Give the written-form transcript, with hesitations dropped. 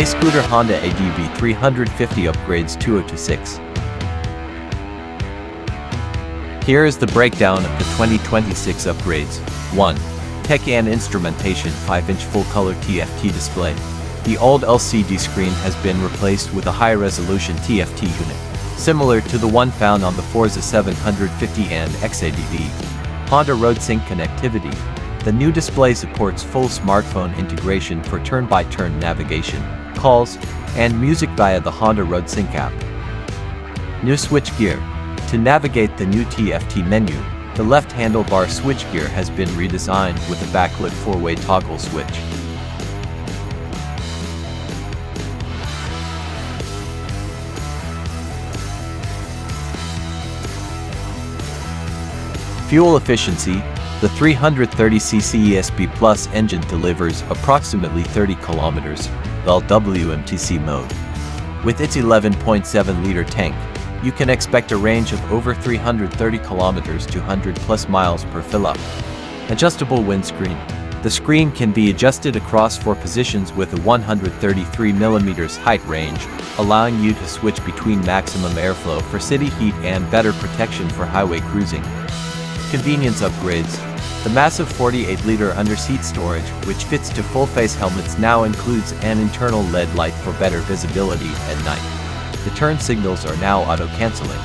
Scooter Honda ADV 350 upgrades 2026. Here is the breakdown of the 2026 upgrades. 1. Tech and Instrumentation 5-inch full-color TFT display. The old LCD screen has been replaced with a high-resolution TFT unit, similar to the one found on the Forza 750 and X-ADV. Honda RoadSync Connectivity. The new display supports full smartphone integration for turn-by-turn navigation, calls, and music via the Honda RoadSync app. New Switchgear. To navigate the new TFT menu, the left handlebar switchgear has been redesigned with a backlit 4-way toggle switch. Fuel efficiency. The 330cc ESP Plus engine delivers approximately 30 kilometers while WMTC mode. With its 11.7-liter tank, you can expect a range of over 330 kilometers to 100 plus miles per fill-up. Adjustable windscreen. The screen can be adjusted across 4 positions with a 133mm height range, allowing you to switch between maximum airflow for city heat and better protection for highway cruising. Convenience upgrades. The massive 48-liter under-seat storage, which fits to full-face helmets, now includes an internal LED light for better visibility at night. The turn signals are now auto-canceling.